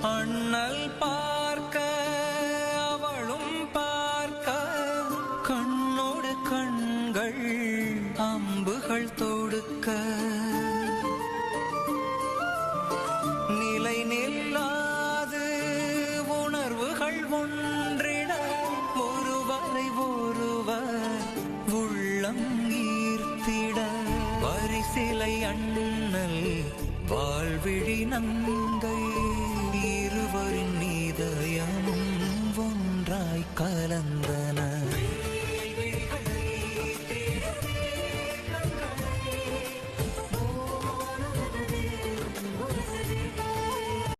அண்ணல் பார்க்க அவளும் பார்க்க கண்ணோடு கண்கள் அம்புகள் தொடுக்க நிலை நில்லாது உணர்வுகள் ஒன்றிட ஒருவரை ஒருவர் உள்ளம் ஈர்த்திட பரிசிலை அண்ணல் வாழ்விழி நங்கை